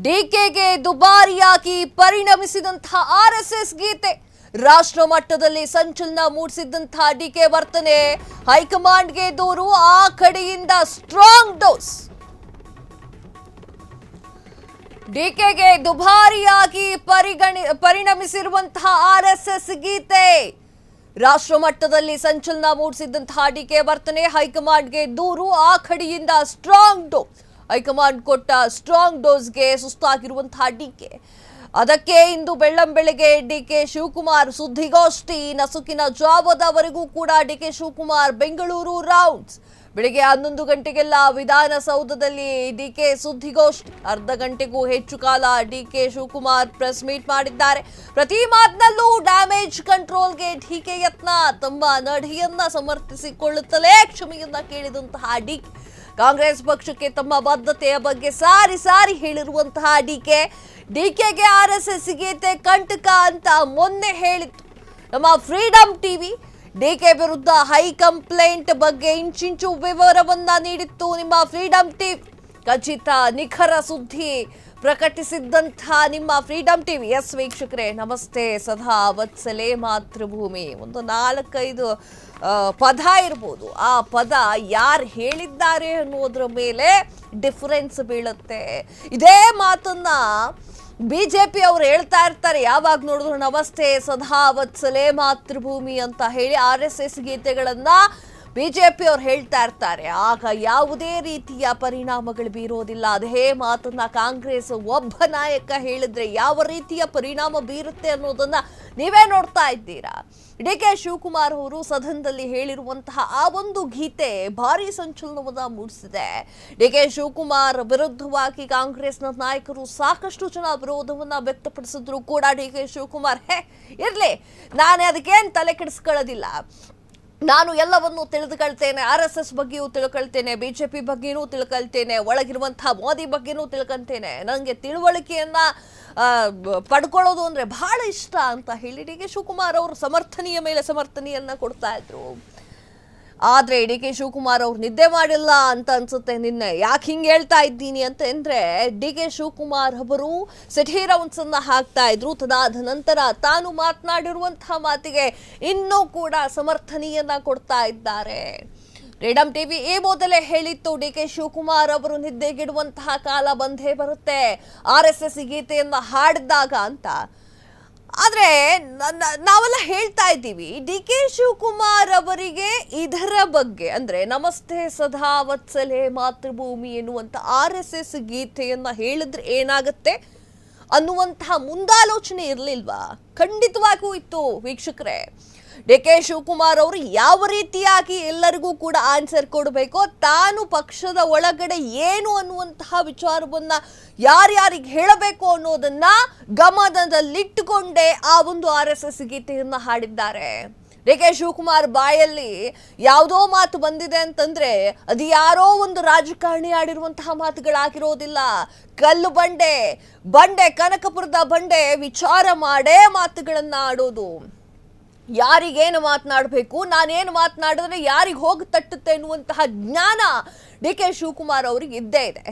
ಡಿಕೆಗೆ ದುಬಾರಿಯಾಗಿ ಪರಿಣಮಿಸಿದಂತಹ RSS ಗೀತೆ ರಾಷ್ಟ್ರ ಮಟ್ಟದಲ್ಲಿ ಸಂಚಲನ ಮೂಡಿಸಿದಂತಹ ಡಿಕೆ ವರ್ತನೆ ಹೈಕಮಾಂಡ್ಗೆ ದೂರು, ಆ ಕಡೆಯಿಂದ ಸ್ಟ್ರಾಂಗ್ ಡೋಸ್. ಡಿಕೆಗೆ ದುಬಾರಿಯಾಗಿ ಪರಿಣಮಿಸಿರುವಂತಹ ಆರ್ಎಸ್ಎಸ್ ಗೀತೆ ರಾಷ್ಟ್ರ ಮಟ್ಟದಲ್ಲಿ ಸಂಚಲನ ಮೂಡಿಸಿದಂತಹ ಡಿಕೆ ವರ್ತನೆ ಹೈಕಮಾಂಡ್ಗೆ ದೂರು, ಆ ಕಡೆಯಿಂದ ಸ್ಟ್ರಾಂಗ್ ಡೋಸ್. ಹೈಕಮಾಂಡ್ ಕೊಟ್ಟ ಸ್ಟ್ರಾಂಗ್ ಡೋಸ್ಗೆ ಸುಸ್ತಾಗಿರುವಂತಹ ಡಿಕೆ. ಅದಕ್ಕೆ ಇಂದು ಬೆಳ್ಳಂಬೆಳಗ್ಗೆ ಡಿಕೆ ಶಿವಕುಮಾರ್ ಸುದ್ದಿಗೋಷ್ಠಿ, ನಸುಕಿನ ಜಾವದವರೆಗೂ ಕೂಡ ಡಿಕೆ ಶಿವಕುಮಾರ್ ಬೆಂಗಳೂರು ರೌಂಡ್ಸ್. ಬೆಳಿಗ್ಗೆ 11 ಗಂಟೆಗೆಲ್ಲ ವಿಧಾನಸೌಧದಲ್ಲಿ ಡಿಕೆ ಸುದ್ದಿಗೋಷ್ಠಿ. ಅರ್ಧ ಗಂಟೆಗೂ ಹೆಚ್ಚು ಕಾಲ ಡಿಕೆ ಶಿವಕುಮಾರ್ ಪ್ರೆಸ್ ಮೀಟ್ ಮಾಡಿದ್ದಾರೆ. ಪ್ರತಿ ಮಾತಿನಲ್ಲೂ ಡ್ಯಾಮೇಜ್ ಕಂಟ್ರೋಲ್ಗೆ ಡಿಕೆ ಯತ್ನ. ತಮ್ಮ ನಡೆಯನ್ನ ಸಮರ್ಥಿಸಿಕೊಳ್ಳುತ್ತಲೇ ಕ್ಷಮೆಯನ್ನ ಕೇಳಿದಂತಹ ಡಿಕೆ, ಕಾಂಗ್ರೆಸ್ ಪಕ್ಷಕ್ಕೆ ತಮ್ಮ ಬದ್ಧತೆಯ ಬಗ್ಗೆ ಸಾರಿ ಸಾರಿ ಹೇಳಿರುವಂತಹ ಡಿಕೆಗೆ ಆರ್ಎಸ್ಎಸ್ ಗೀತೆ ಕಂಟಕ ಅಂತ ಮೊನ್ನೆ ಹೇಳಿತ್ತು. ನಮ್ಮ ಫ್ರೀಡಂ ಟಿವಿ ಡಿಕೆ ವಿರುದ್ಧ ಹೈ ಕಂಪ್ಲೇಂಟ್ ಬಗ್ಗೆ ಇಂಚಿಂಚು ವಿವರವನ್ನ ನೀಡಿತ್ತು. ನಿಮ್ಮ ಫ್ರೀಡಂ ಟಿವಿ ಖಚಿತ ನಿಖರ ಸುದ್ದಿ ಪ್ರಕಟಿಸಿದ್ದಂತಹ ನಿಮ್ಮ ಫ್ರೀಡಂ ಟಿವಿ. ಎಸ್ ವೀಕ್ಷಕರೇ, ನಮಸ್ತೆ. ಸದಾ ವತ್ಸಲೆ ಮಾತೃಭೂಮಿ, ಒಂದು 4-5 ಪದ ಇರ್ಬೋದು. ಆ ಪದ ಯಾರು ಹೇಳಿದ್ದಾರೆ ಅನ್ನೋದ್ರ ಮೇಲೆ ಡಿಫರೆನ್ಸ್ ಬೀಳುತ್ತೆ. ಇದೇ ಮಾತನ್ನ ಬಿಜೆಪಿ ಅವರು ಹೇಳ್ತಾ ಇರ್ತಾರೆ. ಯಾವಾಗ ನೋಡಿದ್ರು ನಮಸ್ತೆ ಸದಾ ವತ್ಸಲೆ ಮಾತೃಭೂಮಿ ಅಂತ ಹೇಳಿ ಆರ್ಎಸ್ಎಸ್ ಗೀತೆಗಳನ್ನ ಬಿಜೆಪಿ ಅವ್ರು ಹೇಳ್ತಾ ಇರ್ತಾರೆ. ಆಗ ಯಾವುದೇ ರೀತಿಯ ಪರಿಣಾಮಗಳು ಬೀರೋದಿಲ್ಲ. ಅದೇ ಮಾತನ್ನ ಕಾಂಗ್ರೆಸ್ ಒಬ್ಬ ನಾಯಕ ಹೇಳಿದ್ರೆ ಯಾವ ರೀತಿಯ ಪರಿಣಾಮ ಬೀರುತ್ತೆ ಅನ್ನೋದನ್ನ ನೀವೇ ನೋಡ್ತಾ ಇದ್ದೀರಾ. ಡಿಕೆ ಶಿವಕುಮಾರ್ ಅವರು ಸದನದಲ್ಲಿ ಹೇಳಿರುವಂತಹ ಆ ಒಂದು ಗೀತೆ ಭಾರಿ ಸಂಚಲನವನ್ನ ಮೂಡಿಸಿದೆ. ಡಿಕೆ ಶಿವಕುಮಾರ್ ವಿರುದ್ಧವಾಗಿ ಕಾಂಗ್ರೆಸ್ನ ನಾಯಕರು ಸಾಕಷ್ಟು ಜನ ವಿರೋಧವನ್ನ ವ್ಯಕ್ತಪಡಿಸಿದ್ರು ಕೂಡ ಡಿಕೆ ಶಿವಕುಮಾರ್ ಇರ್ಲಿ, ನಾನೇ ಅದಕ್ಕೇನು ತಲೆ ಕೆಡಿಸ್ಕೊಳ್ಳೋದಿಲ್ಲ, ನಾನು ಎಲ್ಲವನ್ನೂ ತಿಳಿದುಕೊಳ್ತೇನೆ, RSS ಬಗ್ಗೆಯೂ ತಿಳ್ಕೊಳ್ತೇನೆ, ಬಿಜೆಪಿ ಬಗ್ಗೆನೂ ತಿಳ್ಕೊಳ್ತೇನೆ, ಒಳಗಿರುವಂತಹ ಮೋದಿ ಬಗ್ಗೆನೂ ತಿಳ್ಕೊಳ್ತೇನೆ, ನನಗೆ ತಿಳುವಳಿಕೆಯನ್ನ ಪಡ್ಕೊಳ್ಳೋದು ಅಂದ್ರೆ ಬಹಳ ಇಷ್ಟ ಅಂತ ಹೇಳಿ ಡಿ ಕೆ ಶಿವಕುಮಾರ್ ಅವರು ಸಮರ್ಥನೆಯ ಮೇಲೆ ಸಮರ್ಥನೆಯನ್ನ ಕೊಡ್ತಾ ಇದ್ರು. ಆದ್ರೆ ಡಿ ಕೆ ಶಿವಕುಮಾರ್ ಅವ್ರು ನಿದ್ದೆ ಮಾಡಿಲ್ಲ ಅಂತ ಅನ್ಸುತ್ತೆ ನಿನ್ನೆ. ಯಾಕೆ ಹಿಂಗೆ ಹೇಳ್ತಾ ಇದ್ದೀನಿ ಅಂತಂದ್ರೆ, ಡಿ ಕೆ ಶಿವಕುಮಾರ್ ಅವರು ಸಿಟಿ ರೌಂಡ್ಸ್ ಅನ್ನ ಹಾಕ್ತಾ ಇದ್ರು. ತದಾದ ನಂತರ ತಾನು ಮಾತನಾಡಿರುವಂತಹ ಮಾತಿಗೆ ಇನ್ನೂ ಕೂಡ ಸಮರ್ಥನೆಯನ್ನ ಕೊಡ್ತಾ ಇದ್ದಾರೆ. ಫ್ರೀಡಂ ಟಿವಿ ಈ ಮೊದಲೇ ಹೇಳಿತ್ತು, ಡಿ ಕೆ ಶಿವಕುಮಾರ್ ಅವರು ನಿದ್ದೆಗಿಡುವಂತಹ ಕಾಲ ಬಂದೇ ಬರುತ್ತೆ RSS ಗೀತೆಯನ್ನ ಹಾಡಿದಾಗ ಅಂತ. ಆದ್ರೆ ನಾವೆಲ್ಲ ಹೇಳ್ತಾ ಇದ್ದೀವಿ, ಡಿ ಕೆ ಶಿವಕುಮಾರ್ ಅವರಿಗೆ ಇದರ ಬಗ್ಗೆ ಅಂದ್ರೆ ನಮಸ್ತೆ ಸದಾ ವತ್ಸಲೆ ಮಾತೃಭೂಮಿ ಎನ್ನುವಂತ RSS ಗೀತೆಯನ್ನ ಹೇಳಿದ್ರೆ ಏನಾಗುತ್ತೆ ಅನ್ನುವಂತಹ ಮುಂದಾಲೋಚನೆ ಇರಲಿಲ್ವಾ? ಖಂಡಿತವಾಗಿಯೂ ಇತ್ತು ವೀಕ್ಷಕರೇ. ಡಿ ಕೆ ಶಿವಕುಮಾರ್ ಅವರು ಯಾವ ರೀತಿಯಾಗಿ ಎಲ್ಲರಿಗೂ ಕೂಡ ಆನ್ಸರ್ ಕೊಡಬೇಕೋ, ತಾನು ಪಕ್ಷದ ಒಳಗಡೆ ಏನು ಅನ್ನುವಂತಹ ವಿಚಾರವನ್ನ ಯಾರ್ಯಾರಿಗೆ ಹೇಳಬೇಕು ಅನ್ನೋದನ್ನ ಗಮನದಲ್ಲಿಟ್ಟುಕೊಂಡೇ ಆ ಒಂದು RSS ಗೀತೆಯನ್ನ ಹಾಡಿದ್ದಾರೆ. ಡಿ ಕೆ ಶಿವಕುಮಾರ್ ಬಾಯಲ್ಲಿ ಯಾವುದೋ ಮಾತು ಬಂದಿದೆ ಅಂತಂದ್ರೆ ಅದು ಯಾರೋ ಒಂದು ರಾಜಕಾರಣಿ ಆಡಿರುವಂತಹ ಮಾತುಗಳಾಗಿರೋದಿಲ್ಲ. ಕಲ್ಲು ಬಂಡೆ ಕನಕಪುರದ ಬಂಡೆ ವಿಚಾರ ಮಾಡೇ ಮಾತುಗಳನ್ನ ಆಡೋದು. ಯಾರಿಗೇನು ಮಾತನಾಡಬೇಕು, ನಾನೇನು ಮಾತನಾಡಿದ್ರೆ ಯಾರಿಗೆ ಹೋಗಿ ತಟ್ಟುತ್ತೆ ಎನ್ನುವಂತಹ ಜ್ಞಾನ ಡಿ ಕೆ ಶಿವಕುಮಾರ್ ಅವರಿಗೆ ಇದ್ದೇ ಇದೆ.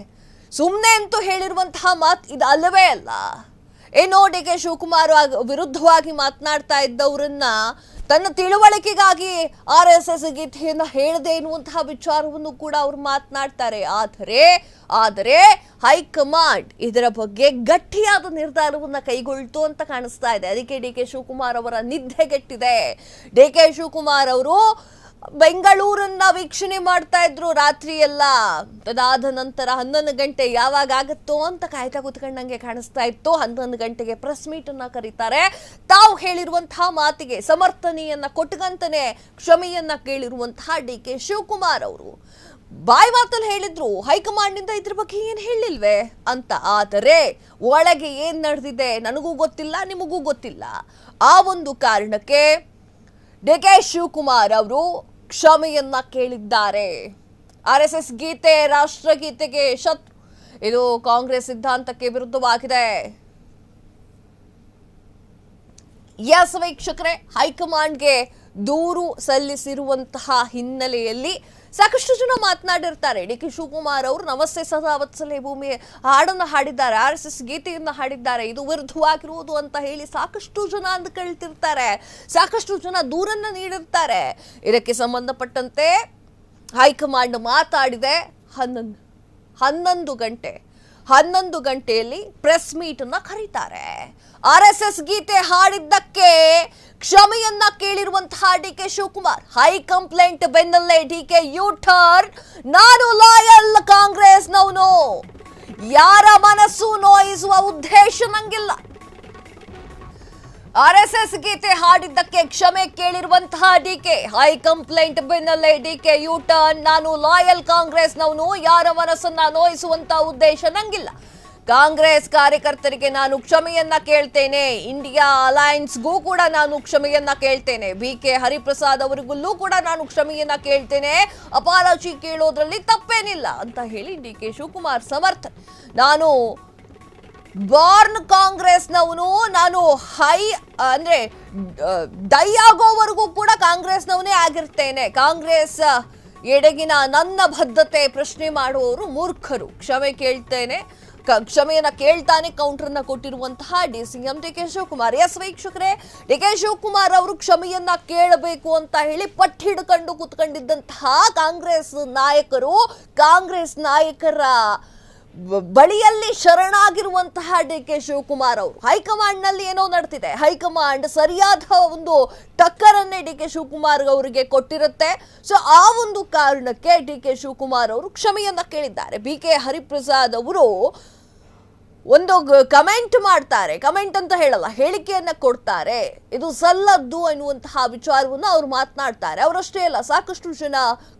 ಸುಮ್ಮನೆ ಅಂತೂ ಹೇಳಿರುವಂತಹ ಮಾತು ಇದು ಅಲ್ಲವೇ ಅಲ್ಲ. ಏನೋ ಡಿ ಕೆ ಶಿವಕುಮಾರ್ ವಿರುದ್ಧವಾಗಿ ಮಾತನಾಡ್ತಾ ಇದ್ದವರನ್ನ ತನ್ನ ತಿಳುವಳಿಕೆಗಾಗಿ RSS ಗೀತೆಯನ್ನ ಹೇಳದೆ ಎನ್ನುವಂತಹ ವಿಚಾರವನ್ನು ಕೂಡ ಅವರು ಮಾತನಾಡ್ತಾರೆ. ಆದರೆ ಹೈಕಮಾಂಡ್ ಇದರ ಬಗ್ಗೆ ಗಟ್ಟಿಯಾದ ನಿರ್ಧಾರವನ್ನ ಕೈಗೊಳ್ತು ಅಂತ ಕಾಣಿಸ್ತಾ ಇದೆ. ಅದಕ್ಕೆ ಡಿ ಕೆ ಶಿವಕುಮಾರ್ ಅವರ ನಿದ್ದೆಗೆಟ್ಟಿದೆ. ಡಿ ಕೆ ಶಿವಕುಮಾರ್ ಅವರು ಬೆಂಗಳೂರನ್ನ ವೀಕ್ಷಣೆ ಮಾಡ್ತಾ ಇದ್ರು ರಾತ್ರಿ ಎಲ್ಲ. ಅದಾದ ನಂತರ 11 ಗಂಟೆ ಯಾವಾಗ ಆಗುತ್ತೋ ಅಂತ ಕಾಯ್ತಾ ಕೂತ್ಕೊಂಡಂಗೆ ಕಾಣಿಸ್ತಾ ಇತ್ತು. 11 ಗಂಟೆಗೆ ಪ್ರೆಸ್ ಮೀಟ್ ಅನ್ನ ಕರೀತಾರೆ. ತಾವು ಹೇಳಿರುವಂತಹ ಮಾತಿಗೆ ಸಮರ್ಥನೆಯನ್ನ ಕೊಟ್ಟಗಂತಾನೆ ಕ್ಷಮೆಯನ್ನ ಕೇಳಿರುವಂತಹ ಡಿ ಕೆ ಶಿವಕುಮಾರ್ ಅವರು ಬಾಯಿ ಮಾತಲ್ಲಿ ಹೇಳಿದ್ರು, ಹೈಕಮಾಂಡ್ ನಿಂದ ಇದ್ರ ಬಗ್ಗೆ ಏನ್ ಹೇಳಿಲ್ವೇ ಅಂತ. ಆದರೆ ಒಳಗೆ ಏನ್ ನಡೆದಿದೆ ನನಗೂ ಗೊತ್ತಿಲ್ಲ, ನಿಮಗೂ ಗೊತ್ತಿಲ್ಲ. ಆ ಒಂದು ಕಾರಣಕ್ಕೆ ಡಿ ಕೆ ಶಿವಕುಮಾರ್ ಅವರು ಕ್ಷಮೆಯನ್ನ ಕೇಳಿದ್ದಾರೆ. RSS ಗೀತೆ ರಾಷ್ಟ್ರಗೀತೆಗೆ ಶತ್ರು, ಇದು ಕಾಂಗ್ರೆಸ್ ಸಿದ್ಧಾಂತಕ್ಕೆ ವಿರುದ್ಧವಾಗಿದೆ. ಎಸ್ ವೀಕ್ಷಕರೇ, ಹೈಕಮಾಂಡ್ಗೆ ದೂರು ಸಲ್ಲಿಸಿರುವಂತಹ ಹಿನ್ನೆಲೆಯಲ್ಲಿ ಸಾಕಷ್ಟು ಜನ ಮಾತನಾಡಿರ್ತಾರೆ. ಡಿ ಕೆ ಶಿವಕುಮಾರ್ ಅವರು ನಮಸ್ತೆ ಸದಾ ವತ್ಸಲೆ ಭೂಮಿ ಹಾಡನ್ನು ಹಾಡಿದ್ದಾರೆ, RSS ಗೀತೆಯನ್ನ ಹಾಡಿದ್ದಾರೆ, ಇದು ವಿರುದ್ಧವಾಗಿರುವುದು ಅಂತ ಹೇಳಿ ಸಾಕಷ್ಟು ಜನ ಅಂದುಕೊಳ್ತಿರ್ತಾರೆ, ಸಾಕಷ್ಟು ಜನ ದೂರನ್ನ ನೀಡಿರ್ತಾರೆ. ಇದಕ್ಕೆ ಸಂಬಂಧಪಟ್ಟಂತೆ ಹೈಕಮಾಂಡ್ ಮಾತಾಡಿದೆ. 11 ಗಂಟೆಯಲ್ಲಿ ಪ್ರೆಸ್ ಮೀಟ್ ಅನ್ನ ಕರೀತಾರೆ. RSS ಗೀತೆ ಹಾಡಿದ್ದಕ್ಕೆ ಕ್ಷಮೆಯನ್ನ ಕೇಳಿರುವಂತಹ D K Shivakumar, high complaint ಬೆನ್ನಲ್ಲೇ ಡಿ ಕೆ ಯು ಟರ್ನ್. ನಾನು ಲಾಯಲ್ ಕಾಂಗ್ರೆಸ್ನವನು, ಯಾರ ಮನಸ್ಸು ನೋಯಿಸುವ ಉದ್ದೇಶ ನಂಗಿಲ್ಲ. RSS ಗೀತೆ ಹಾಡಿದ್ದಕ್ಕೆ ಕ್ಷಮೆ ಕೇಳಿರುವಂತಹ ಡಿಕೆ, ಹೈ ಕಂಪ್ಲೇಂಟ್ ಬೆನ್ನಲ್ಲೇ ಡಿಕೆ ಯು ಟರ್ನ್. ನಾನು ಲಾಯಲ್ ಕಾಂಗ್ರೆಸ್ನವನು, ಯಾರ ಮನಸ್ಸನ್ನ ನೋಯಿಸುವಂತ ಉದ್ದೇಶ ನಂಗಿಲ್ಲ. ಕಾಂಗ್ರೆಸ್ ಕಾರ್ಯಕರ್ತರಿಗೆ ನಾನು ಕ್ಷಮೆಯನ್ನ ಕೇಳ್ತೇನೆ, ಇಂಡಿಯಾ ಅಲಯನ್ಸ್ಗೂ ಕೂಡ ನಾನು ಕ್ಷಮೆಯನ್ನ ಕೇಳ್ತೇನೆ, BK ಹರಿಪ್ರಸಾದ್ ಅವರಿಗೂ ಕೂಡ ನಾನು ಕ್ಷಮೆಯನ್ನ ಕೇಳ್ತೇನೆ, ಅಪಾಲಜಿ ಕೇಳೋದ್ರಲ್ಲಿ ತಪ್ಪೇನಿಲ್ಲ ಅಂತ ಹೇಳಿ ಡಿ ಕೆ ಶಿವಕುಮಾರ್ ಸಮರ್ಥನೆ. ನಾನು ಬಾರ್ನ್ ಕಾಂಗ್ರೆಸ್ನವನು, ನಾನು ಡೈ ಆಗೋವರೆಗೂ ಕೂಡ ಕಾಂಗ್ರೆಸ್ನವನೇ ಆಗಿರ್ತೇನೆ. ಕಾಂಗ್ರೆಸ್ ಎಡೆಗಿನ ನನ್ನ ಬದ್ಧತೆ ಪ್ರಶ್ನೆ ಮಾಡುವವರು ಮೂರ್ಖರು. ಕ್ಷಮೆಯನ್ನ ಕೇಳ್ತಾನೆ ಕೌಂಟರ್ನ ಕೊಟ್ಟಿರುವಂತಹ DCM D K Shivakumar. Yes ವೀಕ್ಷಕರೇ, ಡಿ ಕೆ ಶಿವಕುಮಾರ್ ಅವರು ಕ್ಷಮೆಯನ್ನ ಕೇಳಬೇಕು ಅಂತ ಹೇಳಿ ಪಟ್ಟು ಹಿಡ್ಕೊಂಡು ಕೂತ್ಕೊಂಡಿದ್ದಂತಹ ಕಾಂಗ್ರೆಸ್ ನಾಯಕರ ಬಳಿಯಲ್ಲಿ ಶರಣಾಗಿರುವಂತಹ ಡಿ ಕೆ ಶಿವಕುಮಾರ್ ಅವರು. ಹೈಕಮಾಂಡ್ ನಲ್ಲಿ ಏನೋ ನಡೆದಿದೆ, ಹೈಕಮಾಂಡ್ ಸರಿಯಾದ ಒಂದು ಟಕ್ಕರನ್ನೇ ಡಿ ಕೆ ಶಿವಕುಮಾರ್ ಅವರಿಗೆ ಕೊಟ್ಟಿರುತ್ತೆ. ಸೊ ಆ ಒಂದು ಕಾರಣಕ್ಕೆ ಡಿ ಕೆ ಶಿವಕುಮಾರ್ ಅವರು ಕ್ಷಮೆಯನ್ನ ಕೇಳಿದ್ದಾರೆ. BK ಹರಿಪ್ರಸಾದ್ ಅವರು ಒಂದು ಕಮೆಂಟ್ ಮಾಡ್ತಾರೆ, ಕಮೆಂಟ್ ಅಂತ ಹೇಳಲ್ಲ, ಹೇಳಿಕೆಯನ್ನ ಕೊಡ್ತಾರೆ. ಇದು ಸಲ್ಲದ್ದು ಎನ್ನುವಂತಹ ವಿಚಾರವನ್ನು ಅವರು ಮಾತನಾಡ್ತಾರೆ. ಅವರಷ್ಟೇ ಅಲ್ಲ, ಸಾಕಷ್ಟು ಜನ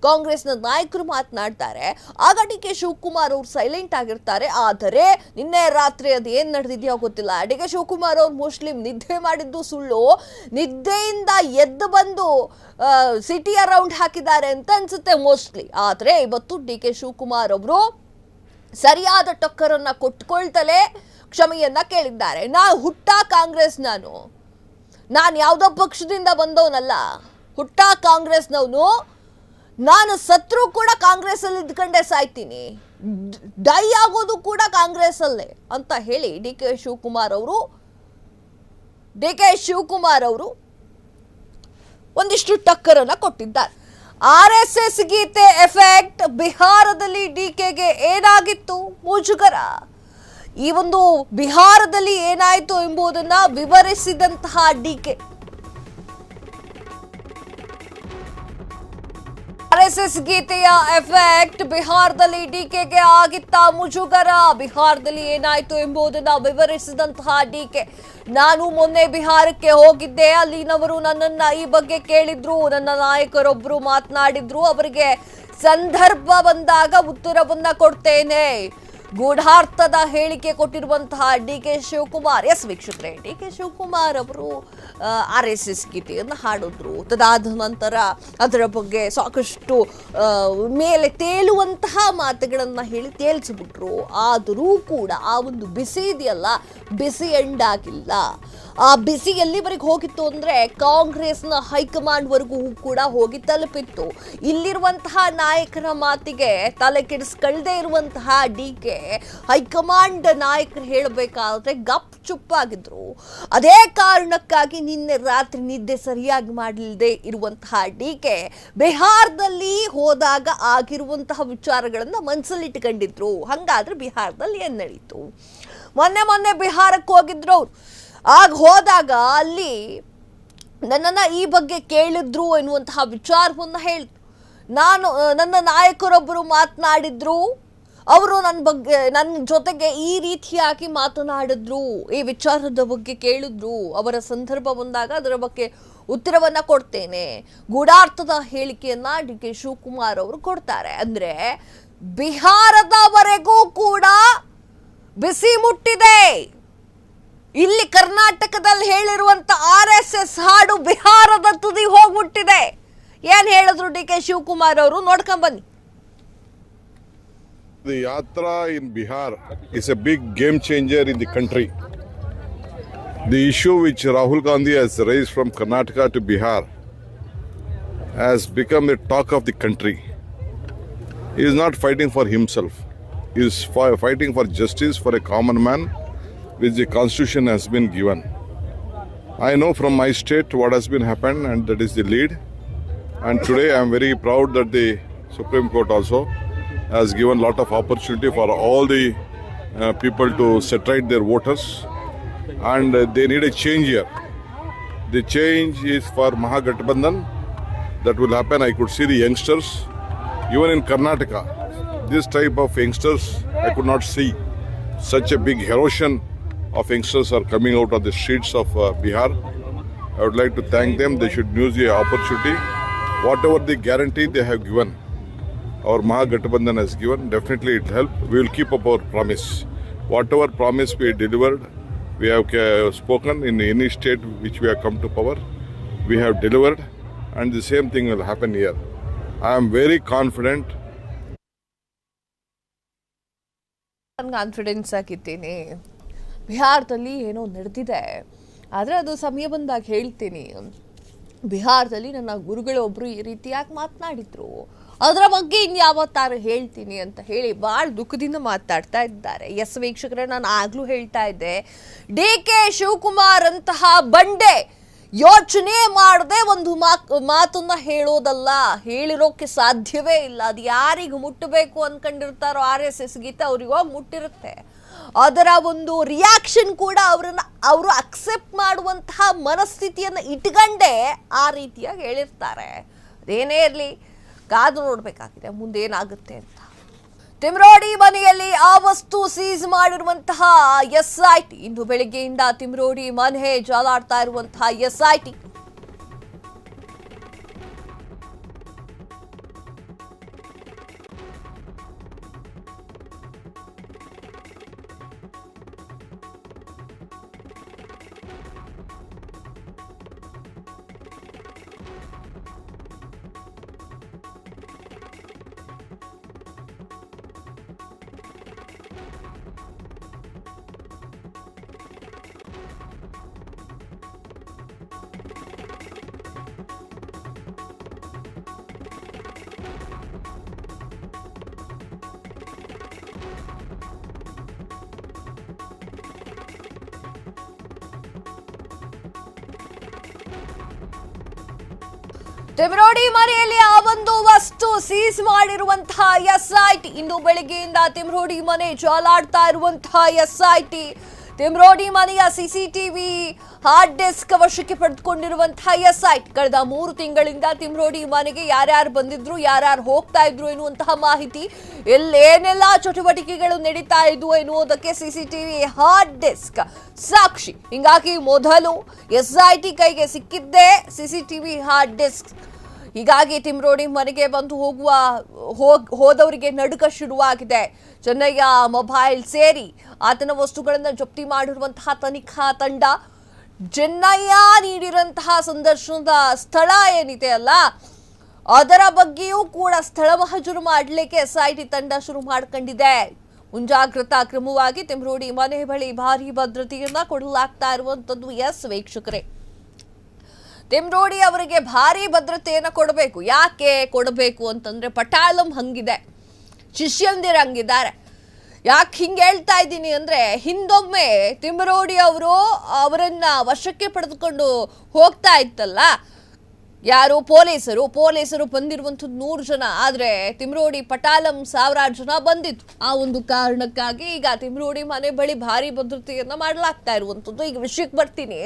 ಕಾಂಗ್ರೆಸ್ನ ನಾಯಕರು ಮಾತನಾಡ್ತಾರೆ. ಆಗ ಡಿ ಕೆ ಶಿವಕುಮಾರ್ ಅವರು ಸೈಲೆಂಟ್ ಆಗಿರ್ತಾರೆ. ಆದರೆ ನಿನ್ನೆ ರಾತ್ರಿ ಅದು ಏನ್ ನಡೆದಿದೆಯೋ ಗೊತ್ತಿಲ್ಲ. ಡಿ ಕೆ ಶಿವಕುಮಾರ್ ಅವರು ಮೋಸ್ಟ್ಲಿ ನಿದ್ದೆ ಮಾಡಿದ್ದು ಸುಳ್ಳು, ನಿದ್ದೆಯಿಂದ ಎದ್ದು ಬಂದು ಸಿಟಿ ಅರೌಂಡ್ ಹಾಕಿದ್ದಾರೆ ಅಂತ ಅನ್ಸುತ್ತೆ ಮೋಸ್ಟ್ಲಿ. ಆದ್ರೆ ಇವತ್ತು ಡಿ ಕೆ ಶಿವಕುಮಾರ್ ಅವರು ಸರಿಯಾದ ಟಕ್ಕರನ್ನ ಕೊಟ್ಕೊಳ್ತಲೇ ಕ್ಷಮೆಯನ್ನ ಕೇಳಿದ್ದಾರೆ. ನಾನು ಯಾವುದೋ ಪಕ್ಷದಿಂದ ಬಂದವನಲ್ಲ, ಹುಟ್ಟಾ ಕಾಂಗ್ರೆಸ್ನವನು, ನಾನು ಸತ್ರು ಕೂಡ ಕಾಂಗ್ರೆಸ್ ಅಲ್ಲಿ ಇದ್ಕೊಂಡೇ ಸಾಯ್ತೀನಿ, ಡೈ ಆಗೋದು ಕೂಡ ಕಾಂಗ್ರೆಸ್ ಅಲ್ಲೇ ಅಂತ ಹೇಳಿ ಡಿ ಕೆ ಶಿವಕುಮಾರ್ ಅವರು ಒಂದಿಷ್ಟು ಟಕ್ಕರನ್ನ ಕೊಟ್ಟಿದ್ದಾರೆ. RSS ಗೀತೆ ಎಫೆಕ್ಟ್ ಬಿಹಾರದಲ್ಲಿ ಡಿಕೆಗೆ ಏನಾಗಿತ್ತು ಮುಜುಗರ. ಈ ಒಂದು ಬಿಹಾರದಲ್ಲಿ ಏನಾಯಿತು ಎಂಬುದನ್ನ ವಿವರಿಸಿದಂತಹ ಡಿಕೆ, RSS ಗೀತೆಯ ಎಫೆಕ್ಟ್ ಬಿಹಾರದಲ್ಲಿ ಡಿಕೆಗೆ ಆಗಿತ್ತ ಮುಜುಗರ. ಬಿಹಾರದಲ್ಲಿ ಏನಾಯ್ತು ಎಂಬುದನ್ನ ವಿವರಿಸಿದಂತಹ ಡಿಕೆ, ನಾನು ಮೊನ್ನೆ ಬಿಹಾರಕ್ಕೆ ಹೋಗಿದ್ದೆ, ಅಲ್ಲಿನವರು ನನ್ನನ್ನ ಈ ಬಗ್ಗೆ ಕೇಳಿದ್ರು, ನನ್ನ ನಾಯಕರೊಬ್ರು ಮಾತನಾಡಿದ್ರು, ಅವರಿಗೆ ಸಂದರ್ಭ ಬಂದಾಗ ಉತ್ತರವನ್ನ ಕೊಡ್ತೇನೆ. ಗೂಢಾರ್ಥದ ಹೇಳಿಕೆ ಕೊಟ್ಟಿರುವಂತಹ ಡಿ ಕೆ ಶಿವಕುಮಾರ್. ಎಸ್ ವೀಕ್ಷಕರೇ, ಡಿ ಕೆ ಶಿವಕುಮಾರ್ ಅವರು RSS ಗೀತೆಯನ್ನು ಹಾಡಿದ್ರು. ತದಾದ ನಂತರ ಅದರ ಬಗ್ಗೆ ಸಾಕಷ್ಟು ಮೇಲೆ ತೇಲುವಂತಹ ಮಾತುಗಳನ್ನು ಹೇಳಿ ತೇಲ್ಸಿಬಿಟ್ರು. ಆದರೂ ಕೂಡ ಆ ಒಂದು ಬಿಸಿ ಇದೆಯಲ್ಲ, ಬಿಸಿ ಎಂಡ್ ಆಗಿಲ್ಲ. ಆ ಬಿಸಿ ಎಲ್ಲಿವರೆಗೆ ಹೋಗಿತ್ತು ಅಂದರೆ ಕಾಂಗ್ರೆಸ್ನ ಹೈಕಮಾಂಡ್ವರೆಗೂ ಕೂಡ ಹೋಗಿ ತಲುಪಿತ್ತು. ಇಲ್ಲಿರುವಂತಹ ನಾಯಕರ ಮಾತಿಗೆ ತಲೆ ಕೆಡಿಸ್ಕೊಳ್ಳದೆ ಇರುವಂತಹ ಡಿಕೆ ಹೈಕಮಾಂಡ್ ನಾಯಕರು ಹೇಳಬೇಕಾದ್ರೆ ಗಪ್ ಚುಪ್ಪಾಗಿದ್ರು. ಅದೇ ಕಾರಣಕ್ಕಾಗಿ ನಿನ್ನೆ ರಾತ್ರಿ ನಿದ್ದೆ ಸರಿಯಾಗಿ ಮಾಡಲಿಲ್ಲದೆ ಇರುವಂತಹ ಡಿಕೆ ಬಿಹಾರದಲ್ಲಿ ಹೋದಾಗ ಆಗಿರುವಂತಹ ವಿಚಾರಗಳನ್ನು ಮನಸ್ಸಲ್ಲಿಟ್ಕೊಂಡಿದ್ರು. ಹಾಗಾದ್ರೆ ಬಿಹಾರದಲ್ಲಿ ಏನ್ ನಡೀತು? ಮೊನ್ನೆ ಬಿಹಾರಕ್ಕೆ ಹೋಗಿದ್ರು ಅವ್ರು. ಆಗ ಹೋದಾಗ ಅಲ್ಲಿ ನನ್ನನ್ನು ಈ ಬಗ್ಗೆ ಕೇಳಿದ್ರು ಎನ್ನುವಂತಹ ವಿಚಾರವನ್ನು ಹೇಳಿದ್ರು. ನನ್ನ ನಾಯಕರೊಬ್ಬರು ಮಾತನಾಡಿದ್ರು, ಅವರು ನನ್ನ ಜೊತೆಗೆ ಈ ರೀತಿಯಾಗಿ ಮಾತನಾಡಿದ್ರು, ಈ ವಿಚಾರದ ಬಗ್ಗೆ ಕೇಳಿದ್ರು, ಅವರ ಸಂದರ್ಭ ಬಂದಾಗ ಅದರ ಬಗ್ಗೆ ಉತ್ತರವನ್ನ ಕೊಡ್ತೇನೆ. ಗೂಢಾರ್ಥದ ಹೇಳಿಕೆಯನ್ನ ಡಿ ಕೆ ಶಿವಕುಮಾರ್ ಅವರು ಕೊಡ್ತಾರೆ. ಅಂದ್ರೆ ಬಿಹಾರದವರೆಗೂ ಕೂಡ ಬಿಸಿ ಮುಟ್ಟಿದೆ. ಇಲ್ಲಿ ಕರ್ನಾಟಕದಲ್ಲಿ ಹೇಳಿರುವಂತ RSS ಹಾಡು ಬಿಹಾರದ ತುದಿ ಹೋಗ್ಬಿಟ್ಟಿದೆ. ಏನ್ ಹೇಳಿದ್ರು ಡಿ ಕೆ ಶಿವಕುಮಾರ್ ಅವರು, ನೋಡ್ಕೊಂಡ್ ಬನ್ನಿ. The Yatra in Bihar is a big game changer in the country. The issue which Rahul Gandhi has raised from Karnataka to Bihar has become the talk of the country. He is not fighting for himself. He is fighting for justice for a common man, which the constitution has been given. I know from my state what has been happened, and that is the lead. And today I am very proud that the Supreme Court also has given lot of opportunity for all the people to set right their voters, and they need a change here. The change is for Mahagathbandhan. That will happen. I could see the youngsters, even in Karnataka, this type of youngsters I could not see. Such a big erosion of youngsters are coming out of the streets of Bihar. I would like to thank them. They should use the opportunity. Whatever the guarantee they have given, our Mahagathbandhan has given, definitely it will help. We will keep up our promise. Whatever promise we delivered, we have spoken in any state which we have come to power, we have delivered, and the same thing will happen here. I am very confident. Confidence ಆಗಿದ್ದೀನಿ. ಬಿಹಾರದಲ್ಲಿ ಏನೋ ನಡೆದಿದೆ, ಆದರೆ ಅದು ಸಮಯ ಬಂದಾಗ ಹೇಳ್ತೀನಿ. ಬಿಹಾರದಲ್ಲಿ ನನ್ನ ಗುರುಗಳೊಬ್ಬರು ಈ ರೀತಿಯಾಗಿ ಮಾತನಾಡಿದ್ರು, ಅದರ ಬಗ್ಗೆ ಇನ್ಯಾವತ್ತಾರು ಹೇಳ್ತೀನಿ ಅಂತ ಹೇಳಿ ಭಾಳ ದುಃಖದಿಂದ ಮಾತಾಡ್ತಾ ಇದ್ದಾರೆ. ಎಸ್ ವೀಕ್ಷಕರೇ, ನಾನು ಆಗ್ಲೂ ಹೇಳ್ತಾ ಇದ್ದೆ, DK ಶಿವಕುಮಾರ್ ಅಂತಹ ಬಂಡೆ ಯೋಚನೆ ಮಾಡದೆ ಒಂದು ಮಾತನ್ನ ಹೇಳೋದಲ್ಲ, ಹೇಳಿರೋಕೆ ಸಾಧ್ಯವೇ ಇಲ್ಲ. ಅದು ಯಾರಿಗೆ ಮುಟ್ಟಬೇಕು ಅನ್ಕೊಂಡಿರ್ತಾರೋ RSS ಗೀತೆ ಅವ್ರಿಗೆ ಹೋಗಿ ಮುಟ್ಟಿರುತ್ತೆ. ಅದರ ಒಂದು ರಿಯಾಕ್ಷನ್ ಕೂಡ ಅವರು ಅಕ್ಸೆಪ್ಟ್ ಮಾಡುವಂತಹ ಮನಸ್ಥಿತಿಯನ್ನು ಇಟ್ಕೊಂಡೇ ಆ ರೀತಿಯಾಗಿ ಹೇಳಿರ್ತಾರೆ. ಅದೇನೇ ಇರಲಿ, ಕಾದು ನೋಡಬೇಕಾಗಿದೆ ಮುಂದೇನಾಗುತ್ತೆ ಅಂತ. ತಿಮ್ರೋಡಿ ಮನೆಯಲ್ಲಿ ಆ ವಸ್ತು ಸೀಸ್ ಮಾಡಿರುವಂತಹ SIT. ಇಂದು ಬೆಳಿಗ್ಗೆಯಿಂದ ತಿಮ್ರೋಡಿ ಮನೆ ಜಾಲಾಡ್ತಾ ಇರುವಂತಹ SIT. ತಿಮ್ರೋಡಿ ಮನೆಯಲ್ಲಿ ಆ ಒಂದು ವಸ್ತು ಸೀಸ್ ಮಾಡಿರುವಂತಹ SIT. ಇಂದು ಬೆಳಿಗ್ಗೆಯಿಂದ ತಿಮ್ರೋಡಿ ಮನೆ ಜಾಲಾಡ್ತಾ ಇರುವಂತಹ SIT. ತಿಮ್ರೋಡಿ ಮನೆಯ CCTV ಹಾರ್ಡ್ ಡಿಸ್ಕ್ ವಶಕ್ಕೆ ಪಡೆದುಕೊಂಡಿರುವಂತಹ SIT. ಕಳೆದ 3 ತಿಂಗಳಿಂದ ತಿಮ್ರೋಡಿ ಮನೆಗೆ ಯಾರ್ಯಾರು ಬಂದಿದ್ರು, ಯಾರ್ಯಾರು ಹೋಗ್ತಾ ಇದ್ರು ಎನ್ನುವಂತಹ ಮಾಹಿತಿ, ಎಲ್ಲೇನೆಲ್ಲ ಚಟುವಟಿಕೆಗಳು ನಡೀತಾ ಇದ್ವು ಎನ್ನುವುದಕ್ಕೆ CCTV ಹಾರ್ಡ್ ಡಿಸ್ಕ್ ಸಾಕ್ಷಿ. ಹಿಂಗಾಗಿ ಮೊದಲು SIT ಕೈಗೆ ಸಿಕ್ಕಿದ್ದೇ CCTV ಹಾರ್ಡ್ ಡಿಸ್ಕ್. ಹೀಗಾಗಿ ತಿಮ್ರೋಡಿ ಮನೆಗೆ ಬಂದು ಹೋದವರಿಗೆ ನಡುಕ ಶುರುವಾಗಿದೆ. ಚೆನ್ನಯ್ಯ ಮೊಬೈಲ್ ಸೇರಿ ಆತನ ವಸ್ತುಗಳನ್ನು ಜಪ್ತಿ ಮಾಡಿರುವಂತಹ ತನಿಖಾ ತಂಡ ಚೆನ್ನಯ್ಯ ನೀಡಿರುವಂತಹ ಸಂದರ್ಶನದ ಸ್ಥಳ ಏನಿದೆ ಅಲ್ಲ, ಅದರ ಬಗ್ಗೆಯೂ ಕೂಡ ಸ್ಥಳ ಮಹಜೂರು ಮಾಡಲಿಕ್ಕೆ SIT ತಂಡ ಶುರು ಮಾಡ್ಕೊಂಡಿದೆ. ಮುಂಜಾಗ್ರತಾ ಕ್ರಮವಾಗಿ ತಿಮ್ರೋಡಿ ಮನೆ ಬಳಿ ಭಾರಿ ಭದ್ರತೆಯನ್ನ ಕೊಡಲಾಗ್ತಾ ಇರುವಂತದ್ದು. ಎಸ್ ವೀಕ್ಷಕರೇ, ತಿಮ್ರೋಡಿ ಅವರಿಗೆ ಭಾರಿ ಭದ್ರತೆಯನ್ನು ಕೊಡಬೇಕು. ಯಾಕೆ ಕೊಡಬೇಕು ಅಂತಂದ್ರೆ, ಪಟಾಳಂ ಹಂಗಿದೆ, ಶಿಷ್ಯಂದಿರು ಹಂಗಿದ್ದಾರೆ. ಯಾಕೆ ಹಿಂಗೆ ಹೇಳ್ತಾ ಇದ್ದೀನಿ ಅಂದ್ರೆ, ಹಿಂದೊಮ್ಮೆ ತಿಮ್ರೋಡಿ ಅವರನ್ನ ವಶಕ್ಕೆ ಪಡೆದುಕೊಂಡು ಹೋಗ್ತಾ ಇತ್ತಲ್ಲ ಯಾರು, ಪೊಲೀಸರು ಬಂದಿರುವಂಥದ್ದು 100 ಜನ, ಆದ್ರೆ ತಿಮ್ರೋಡಿ ಪಟಾಳಂ 1000 ಜನ ಬಂದಿತ್ತು. ಆ ಒಂದು ಕಾರಣಕ್ಕಾಗಿ ಈಗ ತಿಮ್ರೋಡಿ ಮನೆ ಬಳಿ ಭಾರಿ ಭದ್ರತೆಯನ್ನ ಮಾಡಲಾಗ್ತಾ ಇರುವಂಥದ್ದು. ಈಗ ವಿಷಯಕ್ಕೆ ಬರ್ತೀನಿ.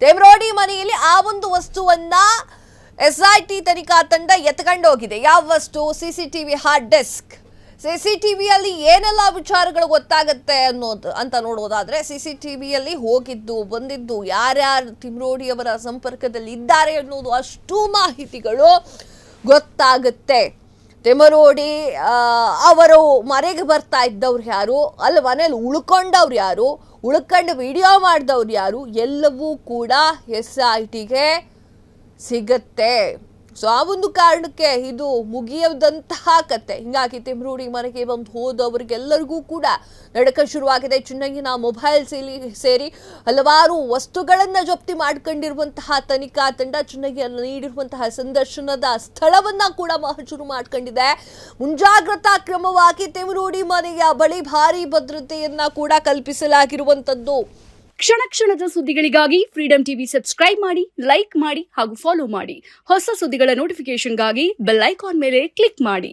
ತಿಮ್ರೋಡಿ ಮನೆಯಲ್ಲಿ ಆ ಒಂದು ವಸ್ತುವನ್ನ SIT ತನಿಖಾ ತಂಡ ಎತ್ಕೊಂಡು ಹೋಗಿದೆ. ಯಾವ ವಸ್ತು? CCTV hard disk. CCTVಯಲ್ಲಿ ಏನೆಲ್ಲ ವಿಚಾರಗಳು ಗೊತ್ತಾಗುತ್ತೆ ಅಂತ ನೋಡೋದಾದ್ರೆ, CCTVಯಲ್ಲಿ ಹೋಗಿದ್ದು ಬಂದಿದ್ದು ಯಾರ್ಯಾರು ತಿಮ್ರೋಡಿ ಅವರ ಸಂಪರ್ಕದಲ್ಲಿ ಇದ್ದಾರೆ ಅನ್ನೋದು ಅಷ್ಟು ಮಾಹಿತಿಗಳು ಗೊತ್ತಾಗುತ್ತೆ. ತಿಮ್ರೋಡಿ ಅವರು ಮನೆಗೆ ಬರ್ತಾ ಇದ್ದವ್ರು ಯಾರು, ಅಲ್ಲಿ ಮನೇಲಿ ಉಳ್ಕೊಂಡವ್ರು ಯಾರು, ಉಳ್ಕೊಂಡು ವಿಡಿಯೋ ಮಾಡಿದವ್ರು ಯಾರು, ಎಲ್ಲವೂ ಕೂಡ SITಗೆ ಸಿಗುತ್ತೆ. ಸೊ ಆ ಒಂದು ಕಾರಣಕ್ಕೆ ಇದು ಮುಗಿಯದಂತಹ ಕತೆ. ಹಿಂಗಾಗಿ ತಿಮ್ರೋಡಿ ಮನೆಗೆ ಬಂದು ಹೋದವರಿಗೆಲ್ಲರಿಗೂ ಕೂಡ ನಡಕ ಶುರುವಾಗಿದೆ. ಚಿನ್ನಯ್ಯನ ಮೊಬೈಲ್ ಸೇರಿ ಹಲವಾರು ವಸ್ತುಗಳನ್ನ ಜಪ್ತಿ ಮಾಡ್ಕೊಂಡಿರುವಂತಹ ತನಿಖಾ ತಂಡ ಚಿನ್ನಯ್ಯ ನೀಡಿರುವಂತಹ ಸಂದರ್ಶನದ ಸ್ಥಳವನ್ನ ಕೂಡ ಮಹಜೂರು ಮಾಡ್ಕೊಂಡಿದೆ. ಮುಂಜಾಗ್ರತಾ ಕ್ರಮವಾಗಿ ತಿಮ್ರೋಡಿ ಮನೆಯ ಬಳಿ ಭಾರಿ ಭದ್ರತೆಯನ್ನ ಕೂಡ ಕಲ್ಪಿಸಲಾಗಿರುವಂತದ್ದು. ಕ್ಷಣ ಕ್ಷಣದ ಸುದ್ದಿಗಳಿಗಾಗಿ ಫ್ರೀಡಂ ಟಿವಿ ಸಬ್ಸ್ಕ್ರೈಬ್ ಮಾಡಿ, ಲೈಕ್ ಮಾಡಿ ಹಾಗೂ ಫಾಲೋ ಮಾಡಿ. ಹೊಸ ಸುದ್ದಿಗಳ ನೋಟಿಫಿಕೇಶನ್ಗಾಗಿ ಬೆಲ್ ಐಕಾನ್ ಮೇಲೆ ಕ್ಲಿಕ್ ಮಾಡಿ.